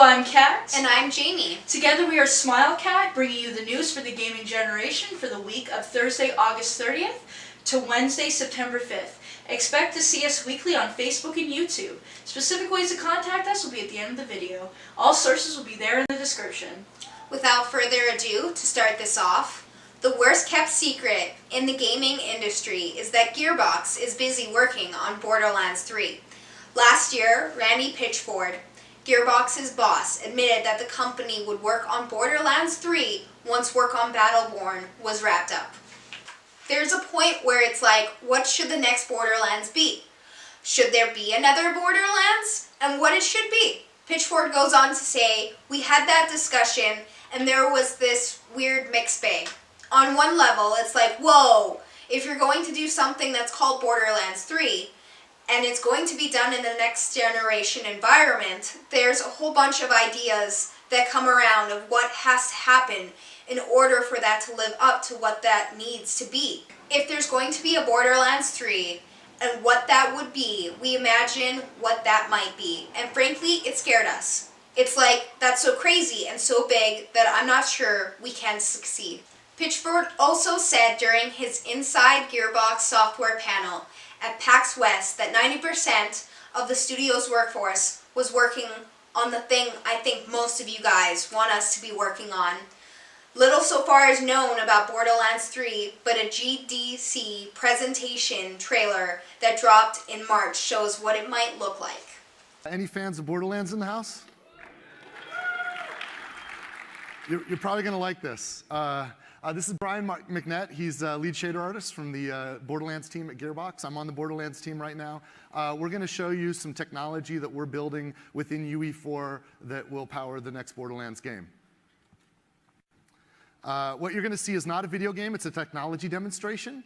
I'm Kat. And I'm Jamie. Together we are SmileKat, bringing you the news for the gaming generation for the week of Thursday, August 30th to Wednesday, September 5th. Expect to see us weekly on Facebook and YouTube. Specific ways to contact us will be at the end of the video. All sources will be there in the description. Without further ado, to start this off, the worst kept secret in the gaming industry is that Gearbox is busy working on Borderlands 3. Last year, Randy Pitchford, Gearbox's boss, admitted that the company would work on Borderlands 3 once work on Battleborn was wrapped up. There's a point where it's like, what should the next Borderlands be? Should there be another Borderlands? And what it should be? Pitchford goes on to say, we had that discussion and there was this weird mixed bag. On one level, it's like, whoa, if you're going to do something that's called Borderlands 3, and it's going to be done in the next generation environment, there's a whole bunch of ideas that come around of what has to happen in order for that to live up to what that needs to be. If there's going to be a Borderlands 3, and what that would be, we imagine what that might be. And frankly, it scared us. It's like, that's so crazy and so big that I'm not sure we can succeed. Pitchford also said during his Inside Gearbox software panel at PAX West that 90% of the studio's workforce was working on the thing I think most of you guys want us to be working on. Little so far is known about Borderlands 3, but a GDC presentation trailer that dropped in March shows what it might look like. Any fans of Borderlands in the house? You're probably going to like this. This is Brian McNett. He's lead shader artist from the Borderlands team at Gearbox. I'm on the Borderlands team right now. We're going to show you some technology that we're building within UE4 that will power the next Borderlands game. What you're going to see is not a video game, it's a technology demonstration.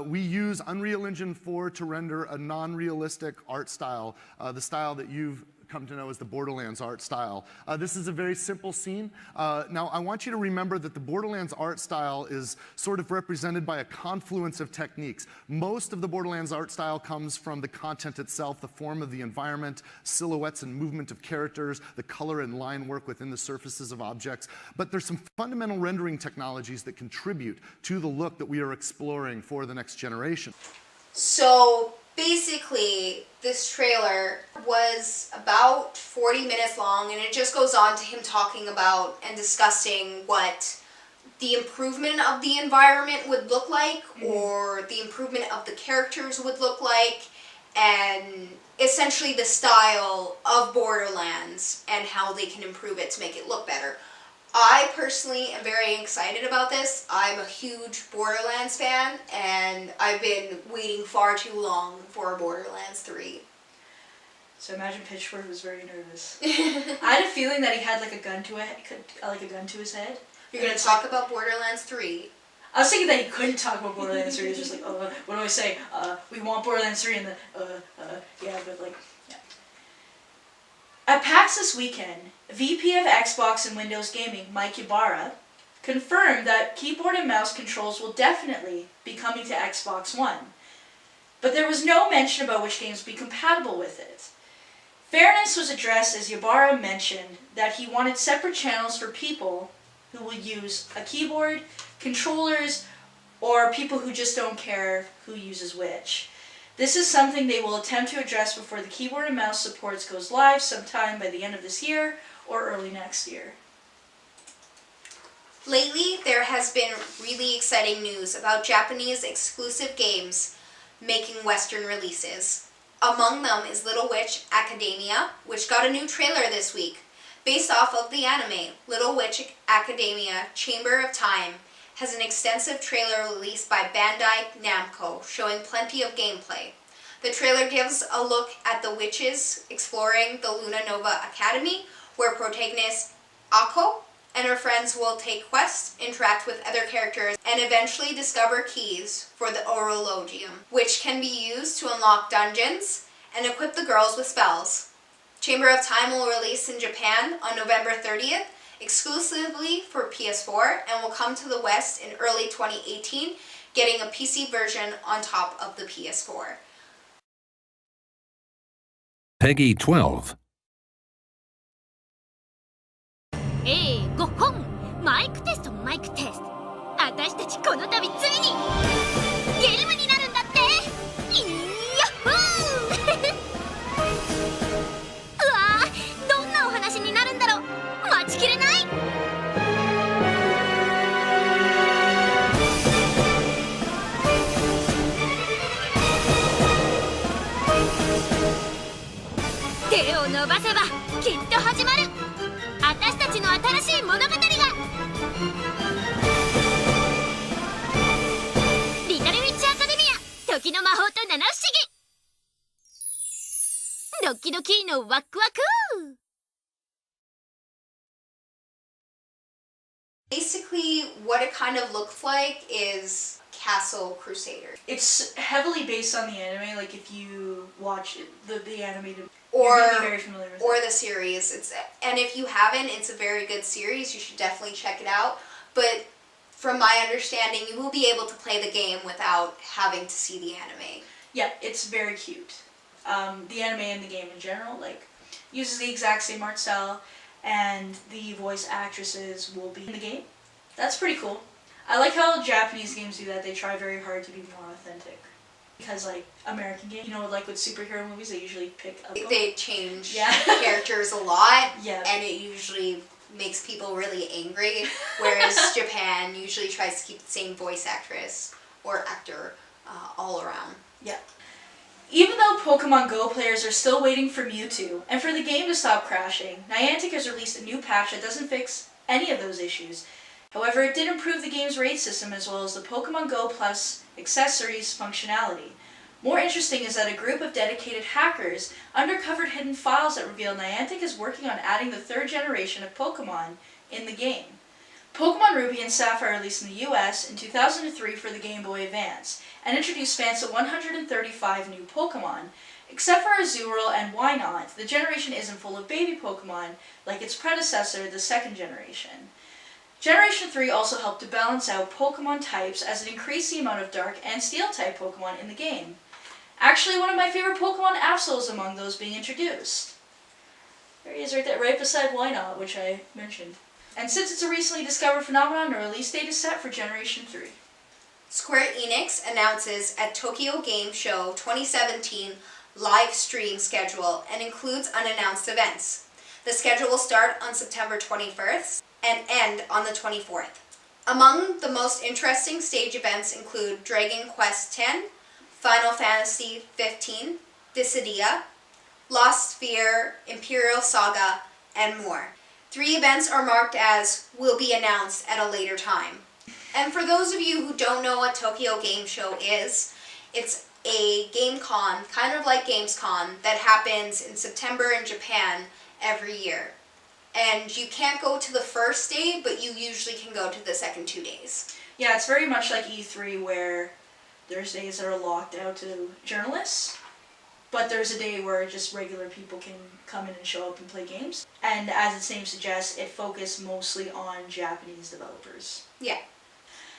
We use Unreal Engine 4 to render a non-realistic art style, the style that you've come to know as the Borderlands art style. This is a very simple scene. Now, I want you to remember that the Borderlands art style is sort of represented by a confluence of techniques. Most of the Borderlands art style comes from the content itself, the form of the environment, silhouettes and movement of characters, the color and line work within the surfaces of objects. But there's some fundamental rendering technologies that contribute to the look that we are exploring for the next generation. So basically, this trailer was about 40 minutes long, and it just goes on to him talking about and discussing what the improvement of the environment would look like, or the improvement of the characters would look like, and essentially the style of Borderlands and how they can improve it to make it look better. I personally am very excited about this. I'm a huge Borderlands fan, and I've been waiting far too long for Borderlands 3. So imagine Pitchford was very nervous. I had a feeling that he had like a gun to his head. You're going to talk about Borderlands 3. I was thinking that he couldn't talk about Borderlands 3. He was just like, what do I say? We want Borderlands 3, and then, yeah, but like, yeah. At PAX this weekend, VP of Xbox and Windows Gaming, Mike Ybarra, confirmed that keyboard and mouse controls will definitely be coming to Xbox One. But there was no mention about which games would be compatible with it. Fairness was addressed as Ybarra mentioned that he wanted separate channels for people who will use a keyboard, controllers, or people who just don't care who uses which. This is something they will attempt to address before the keyboard and mouse supports goes live sometime by the end of this year or early next year. Lately, there has been really exciting news about Japanese exclusive games making Western releases. Among them is Little Witch Academia, which got a new trailer this week. Based off of the anime, Little Witch Academia Chamber of Time has an extensive trailer released by Bandai Namco showing plenty of gameplay. The trailer gives a look at the witches exploring the Luna Nova Academy, where protagonist Ako and her friends will take quests, interact with other characters, and eventually discover keys for the Orologium, which can be used to unlock dungeons and equip the girls with spells. Chamber of Time will release in Japan on November 30th, exclusively for PS4, and will come to the West in early 2018, getting a PC version on top of the PS4. Peggy 12. 5本マイクテストマイクテスト。私たちこの度ついにゲームになるんだって。イヤッホーうわー、どんなお話になるんだろう。待ちきれない。手を伸ばせばきっと始まる私たちの新しい物語が。リトルウィッチアカデミア時の魔法と七不思議。ドキドキのワクワク。Basically, what it kind of looks like is Castle Crusader. It's heavily based on the anime. Like if you watch the animated, Or, you're gonna be very familiar with or it. the series. And if you haven't, it's a very good series. You should definitely check it out. But from my understanding, you will be able to play the game without having to see the anime. Yeah, it's very cute. The anime and the game in general, like, uses the exact same art style, and the voice actresses will be in the game. That's pretty cool. I like how Japanese games do that. They try very hard to be more authentic. Because, like, American games, you know, like with superhero movies, they usually pick up. They change Yeah. characters a lot, Yeah. and it usually makes people really angry, whereas Japan usually tries to keep the same voice actress or actor all around. Yeah. Even though Pokemon Go players are still waiting for Mewtwo, and for the game to stop crashing, Niantic has released a new patch that doesn't fix any of those issues. However, it did improve the game's raid system as well as the Pokemon Go Plus accessories functionality. More interesting is that a group of dedicated hackers uncovered hidden files that reveal Niantic is working on adding the third generation of Pokemon in the game. Pokemon Ruby and Sapphire released in the US in 2003 for the Game Boy Advance, and introduced fans to 135 new Pokemon. Except for Azurill and Wynot, the generation isn't full of baby Pokemon like its predecessor, the second generation. Generation 3 also helped to balance out Pokemon types as it increased the amount of Dark and Steel-type Pokemon in the game. Actually, one of my favorite Pokemon, Absol, is among those being introduced. There he is right there, right beside Wynot, which I mentioned. And since it's a recently discovered phenomenon, a release date is set for Generation 3. Square Enix announces at Tokyo Game Show 2017 live stream schedule and includes unannounced events. The schedule will start on September 21st and end on the 24th. Among the most interesting stage events include Dragon Quest X, Final Fantasy XV, Dissidia, Lost Sphere, Imperial Saga, and more. 3 events are marked as will be announced at a later time. And for those of you who don't know what Tokyo Game Show is, it's a game con, kind of like Gamescom, that happens in September in Japan every year. And you can't go to the first day, but you usually can go to the second 2 days. Yeah, it's very much like E3 where there's days that are locked out to journalists, but there's a day where just regular people can come in and show up and play games. And as its name suggests, it focused mostly on Japanese developers. Yeah.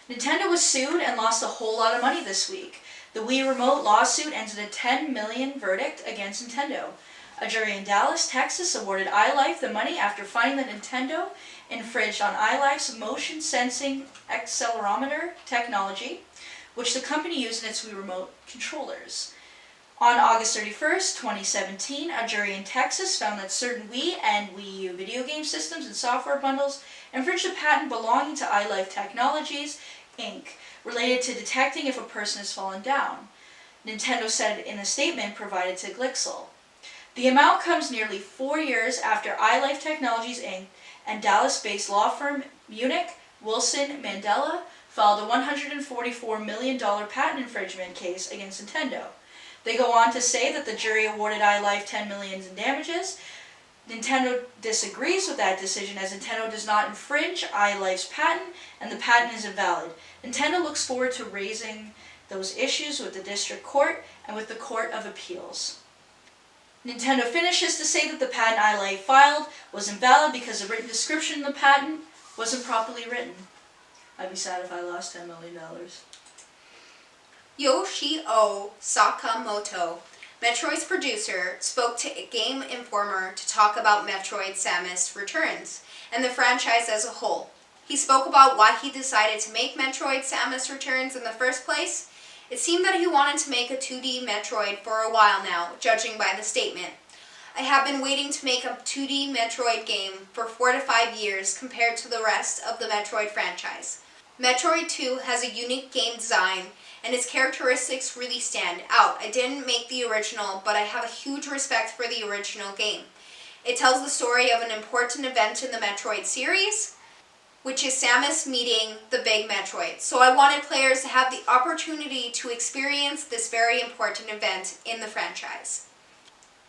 Nintendo was sued and lost a whole lot of money this week. The Wii Remote lawsuit ended a $10 million verdict against Nintendo. A jury in Dallas, Texas awarded iLife the money after finding that Nintendo infringed on iLife's motion sensing accelerometer technology, which the company used in its Wii Remote controllers. On August 31st, 2017, a jury in Texas found that certain Wii and Wii U video game systems and software bundles infringed a patent belonging to iLife Technologies, Inc., related to detecting if a person has fallen down. Nintendo said in a statement provided to Glixel. The amount comes nearly 4 years after iLife Technologies, Inc. and Dallas-based law firm Munich Wilson Mandela filed a $144 million patent infringement case against Nintendo. They go on to say that the jury awarded iLife $10 million in damages. Nintendo disagrees with that decision as Nintendo does not infringe iLife's patent and the patent is invalid. Nintendo looks forward to raising those issues with the district court and with the Court of Appeals. Nintendo finishes to say that the patent iLife filed was invalid because the written description in the patent wasn't properly written. I'd be sad if I lost $10 million. Yoshio Sakamoto, Metroid's producer spoke to Game Informer to talk about Metroid Samus Returns and the franchise as a whole. He spoke about why he decided to make Metroid Samus Returns in the first place. It seemed that he wanted to make a 2D Metroid for a while now, judging by the statement. I have been waiting to make a 2D Metroid game for 4 to 5 years compared to the rest of the Metroid franchise. Metroid 2 has a unique game design and its characteristics really stand out. I didn't make the original, but I have a huge respect for the original game. It tells the story of an important event in the Metroid series, which is Samus meeting the big Metroid. So I wanted players to have the opportunity to experience this very important event in the franchise.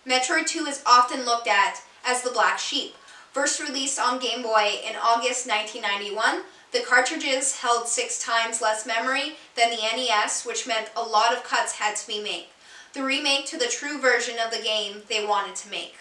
Metroid 2 is often looked at as the black sheep. First released on Game Boy in August 1991, the cartridges held 6 times less memory than the NES, which meant a lot of cuts had to be made. The remake to the true version of the game they wanted to make.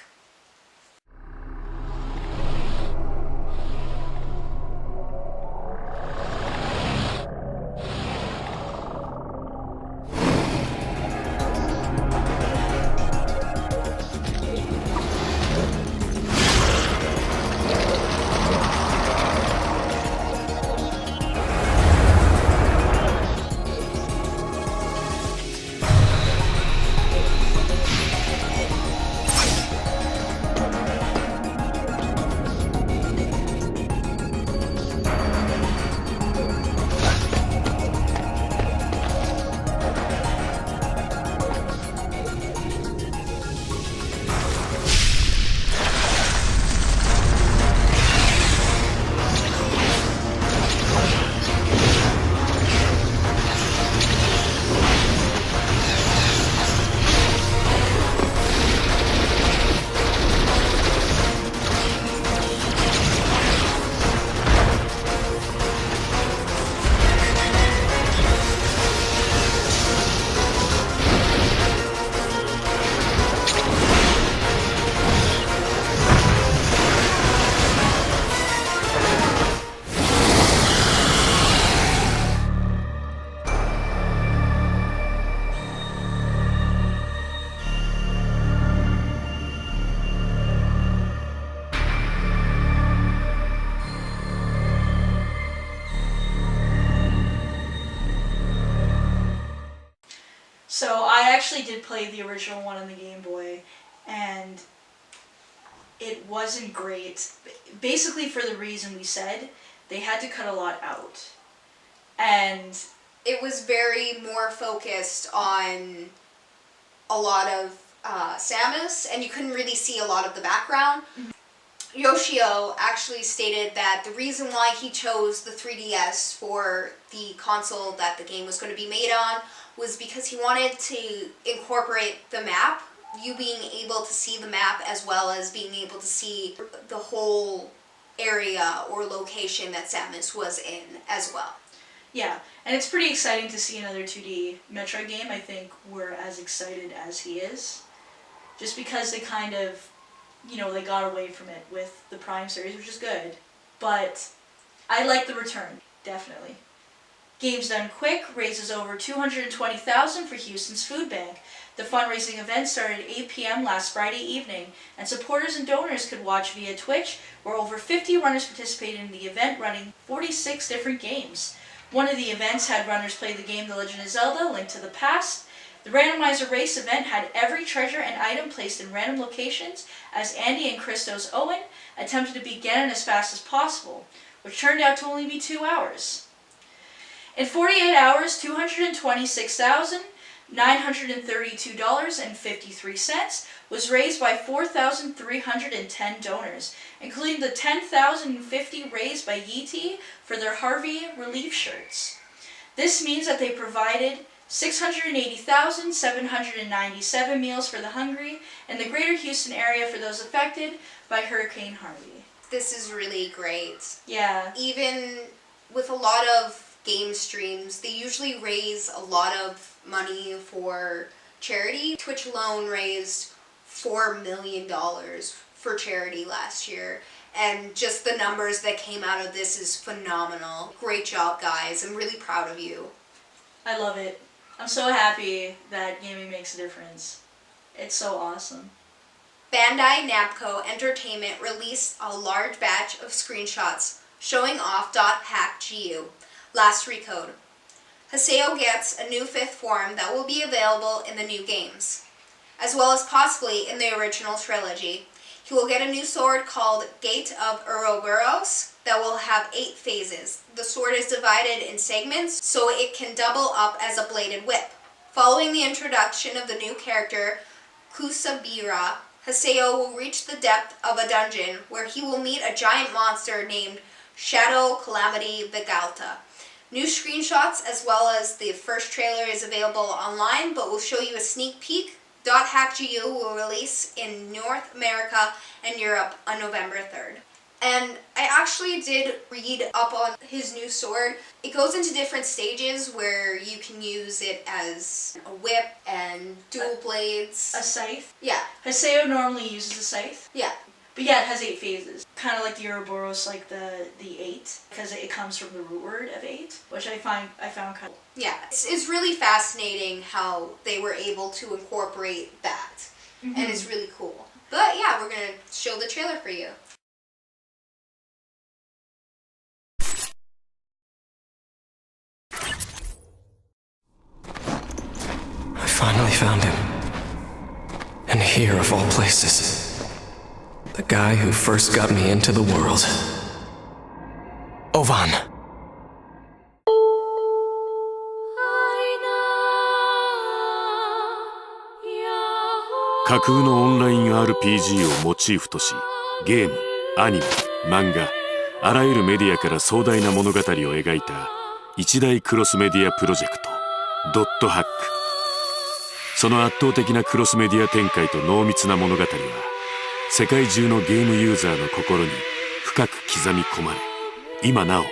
So I actually did play the original one on the Game Boy, and it wasn't great. Basically for the reason we said, they had to cut a lot out. And it was very more focused on a lot of Samus, and you couldn't really see a lot of the background. Yoshio actually stated that the reason why he chose the 3DS for the console that the game was going to be made on was because he wanted to incorporate the map, you being able to see the map as well as being able to see the whole area or location that Samus was in as well. yeah, and it's pretty exciting to see another 2D Metroid game. I think we're as excited as he is, just because they kind of, you know, they got away from it with the Prime series, which is good. But I like the return, definitely. Games Done Quick raises over $220,000 for Houston's food bank. The fundraising event started at 8 p.m. last Friday evening, and supporters and donors could watch via Twitch, where over 50 runners participated in the event, running 46 different games. One of the events had runners play the game The Legend of Zelda: Link to the Past. The randomizer race event had every treasure and item placed in random locations, as Andy and Christos Owen attempted to beat Ganon as fast as possible, which turned out to only be 2 hours. In 48 hours, $226,932.53 was raised by 4,310 donors, including the 10,050 raised by Yeetie for their Harvey relief shirts. This means that they provided 680,797 meals for the hungry in the greater Houston area for those affected by Hurricane Harvey. This is really great. Yeah. Even with a lot of game streams, they usually raise a lot of money for charity. Twitch alone raised $4 million for charity last year, and just the numbers that came out of this is phenomenal. Great job, guys. I'm really proud of you. I love it. I'm so happy that gaming makes a difference. It's so awesome. Bandai Namco Entertainment released a large batch of screenshots showing off .hackgu, last recode. Haseo gets a new 5th form that will be available in the new games, as well as possibly in the original trilogy. He will get a new sword called Gate of Ouroboros that will have 8 phases. The sword is divided in segments so it can double up as a bladed whip. Following the introduction of the new character, Kusabira, Haseo will reach the depth of a dungeon where he will meet a giant monster named Shadow Calamity Vigalta. New screenshots as well as the first trailer is available online, but we'll show you a sneak peek. .hackgu will release in North America and Europe on November 3rd. And I actually did read up on his new sword. It goes into different stages where you can use it as a whip and dual blades. A scythe? Yeah. Haseo normally uses a scythe. Yeah. But yeah, it has 8 phases. Kind of like the Ouroboros, like the 8, because it comes from the root word of 8, which I found kind of cool. Yeah, it's really fascinating how they were able to incorporate that, and it's really cool. But yeah, we're gonna show the trailer for you. I finally found him. And here of all places. The guy who first got me into the world. Ovan. 架空のオンライン RPG をモチーフとし、ゲーム、アニメ、漫画、あらゆるメディアから壮大な物語を描いた一大クロスメディアプロジェクト、ドットハック。その圧倒的なクロスメディア展開と濃密な物語は、世界中のゲームユーザーの心に深く刻み込まれ、今なお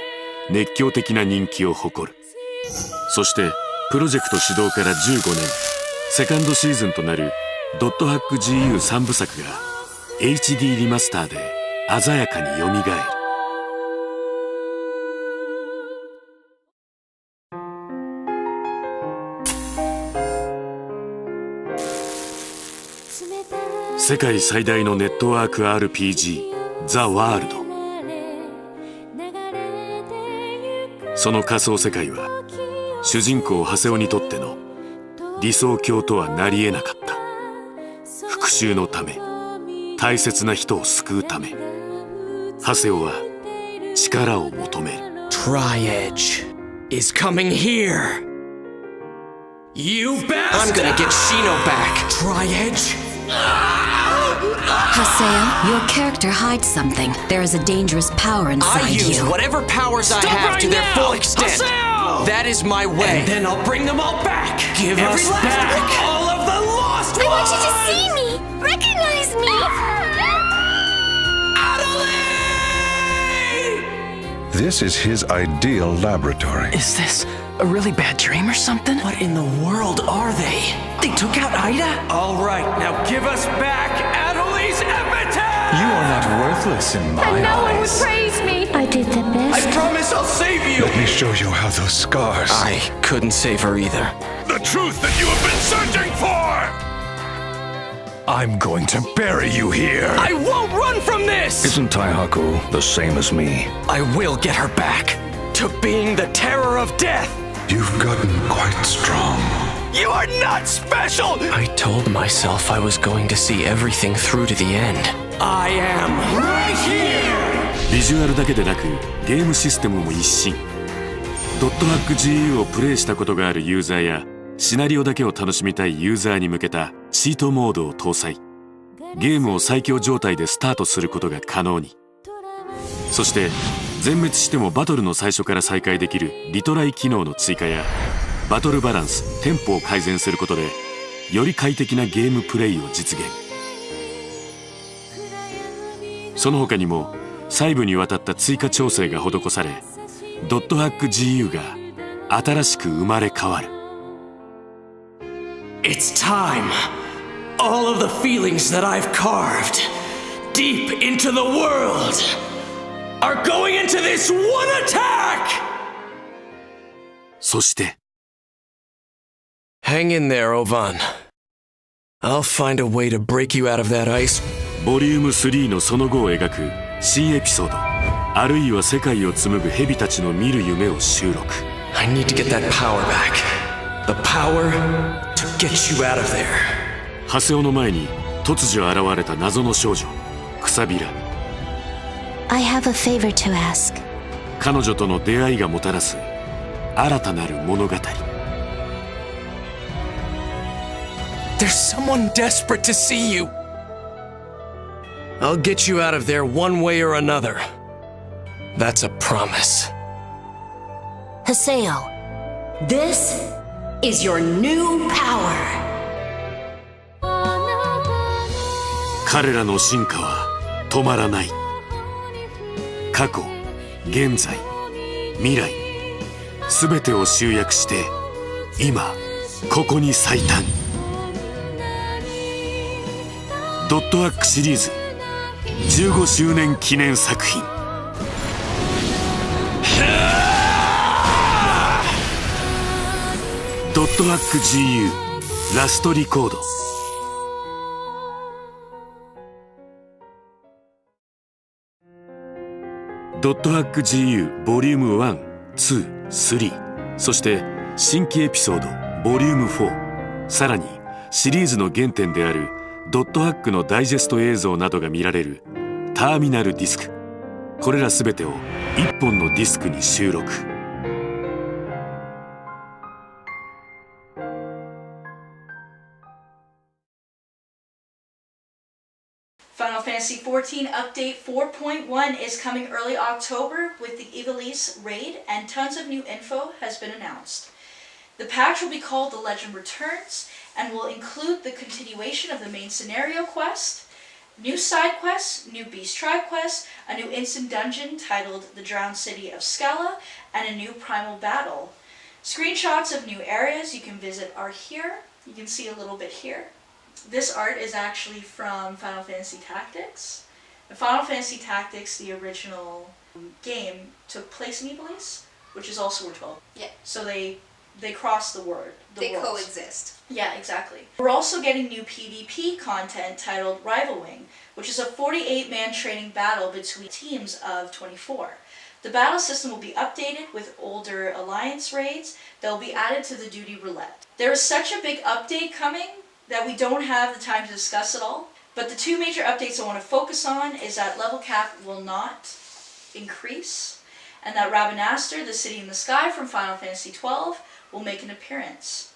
熱狂的な人気を誇る。そしてプロジェクト始動から15年、セカンドシーズンとなるドットハック GU3 部作が HD リマスターで鮮やかによみがえる。世界最大のネットワーク RPG ザ・ワールド。その仮想世界は主人公ハセオにとっての理想郷とはなり得なかった。復讐のため、大切な人を救うため、ハセオは力を求める。 Tri-Edge is coming here. You bastard! I'm gonna get Shino back. Tri-Edge? Haseo, your character hides something. There is a dangerous power inside I use you. whatever powers I have right to their now! full extent. Haseo! That is my way. And then I'll bring them all back. Give Every us last back one. all of the lost I want ones! you to see me! Recognize me! This is his ideal laboratory. Is this a really bad dream or something? What in the world are they? They took out Ida? All right, now give us back Adelie's epitaph! You are not worthless in my And no one would eyes. praise me! I did the I best. promise I'll save you! Let me show you how those scars... I couldn't save her either. The truth that you have been searching for! I'm going to bury you here. I won't run from this! Isn't Taihaku the same as me? I will get her back to being the terror of death! You've gotten quite strong. You are not special! I told myself I was going to see everything through to the end. I am right here! ビジュアルだけでなくゲームシステムも一新。ドットハック GU をプレイしたことがあるユーザーやシナリオだけを楽しみたいユーザーに向けたチートモードを搭載。ゲームを最強状態でスタートすることが可能に。そして全滅してもバトルの最初から再開できるリトライ機能の追加やバトルバランス、テンポを改善することでより快適なゲームプレイを実現。その他にも細部にわたった追加調整が施され、ドットハック GU が新しく生まれ変わる。 It's time! All of the feelings that I've carved deep into the world are going into this one attack! そして Hang in there, Ovan. I'll find a way to break you out of that ice. ボリューム3のその後を描く新エピソード、あるいは世界を紡ぐ蛇たちの見る夢を収録。 I need to get that power back. The power to get you out of there. ハセオの前に突如現れた謎の少女クサビラ。 I have a favor to ask. 彼女との出会いがもたらす新たなる物語。 There's someone desperate to see you. I'll get you out of there one way or another. That's a promise. Haseo, this is your new power. 彼らの進化は止まらない。過去、現在、未来、すべてを集約して今ここに最短。ドットアックシリーズ15周年記念作品。ドットアック GU ラストリコード。ドットハック GU ボリューム1、2、3、そして新規エピソードボリューム4、さらにシリーズの原点であるドットハックのダイジェスト映像などが見られるターミナルディスク、これらすべてを1本のディスクに収録。Final Fantasy XIV Update 4.1 is coming early October with the Ivalice raid, and tons of new info has been announced. The patch will be called The Legend Returns and will include the continuation of the main scenario quest, new side quests, new Beast Tribe quests, a new instant dungeon titled The Drowned City of Scala, and a new primal battle. Screenshots of new areas you can visit are here. You can see a little bit here. This art is actually from Final Fantasy Tactics. In Final Fantasy Tactics, the original game, took place in Ivalice, which is also War 12. Yeah. So they cross the word. They coexist. Yeah, exactly. We're also getting new PvP content titled Rival Wing, which is a 48-man training battle between teams of 24. The battle system will be updated with older alliance raids that will be added to the duty roulette. There is such a big update coming that we don't have the time to discuss it all, but the two major updates I want to focus on is that level cap will not increase, and that Rabanastre, the city in the sky from Final Fantasy XII, will make an appearance.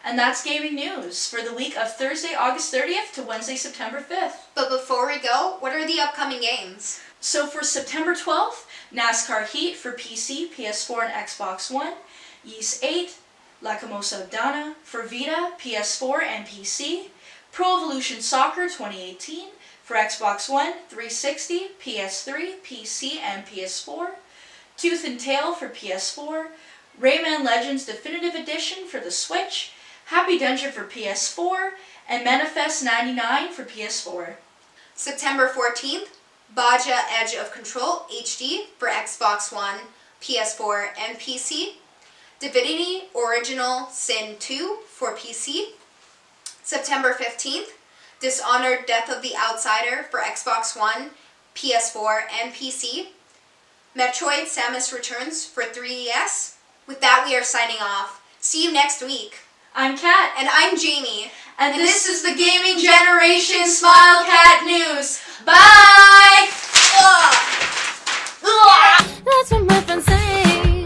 And that's gaming news for the week of Thursday, August 30th to Wednesday, September 5th. But before we go, what are the upcoming games? So for September 12th, NASCAR Heat for PC, PS4, and Xbox One, Ys 8, Lacrimosa of Dana for Vita, PS4, and PC, Pro Evolution Soccer 2018 for Xbox One, 360, PS3, PC, and PS4, Tooth and Tail for PS4, Rayman Legends Definitive Edition for the Switch, Happy Dungeon for PS4, and Manifest 99 for PS4. September 14th, Baja Edge of Control HD for Xbox One, PS4, and PC, Divinity Original Sin 2 for PC. September 15th, Dishonored Death of the Outsider for Xbox One, PS4, and PC. Metroid Samus Returns for 3DS. With that, we are signing off. See you next week. I'm Kat. And I'm Jamie. And this is the Gaming Generation SmileKat News. Bye! That's what my friends say.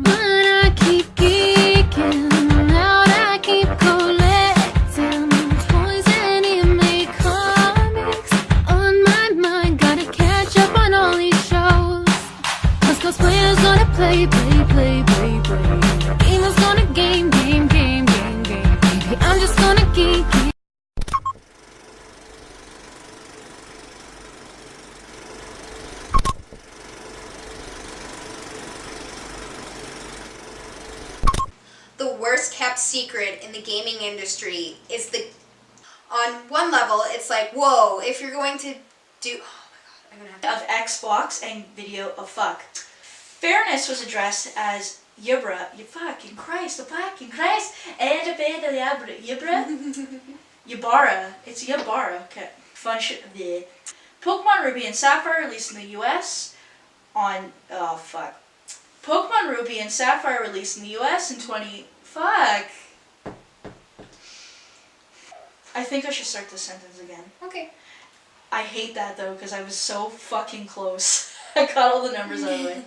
But I keep geeking out, I keep collecting toys and anime comics. On my mind, gotta catch up on all these shows. Cause cosplayers gonna play. Gamers gonna game. Baby, I'm just gonna geek. The worst kept secret in the gaming industry is the... On one level, it's like, whoa, if you're going to do... Oh my god, I'm gonna have to... Of Xbox and video of fuck. Fairness was addressed as Yibra, you fucking Christ, and a bit of Yibra, Yabara, it's Yabara, okay, fun shit, the Pokemon Ruby and Sapphire released in the US on, Pokemon Ruby and Sapphire released in the US in I think I should start this sentence again. Okay. I hate that though, because I was so fucking close. I got all the numbers out of the way.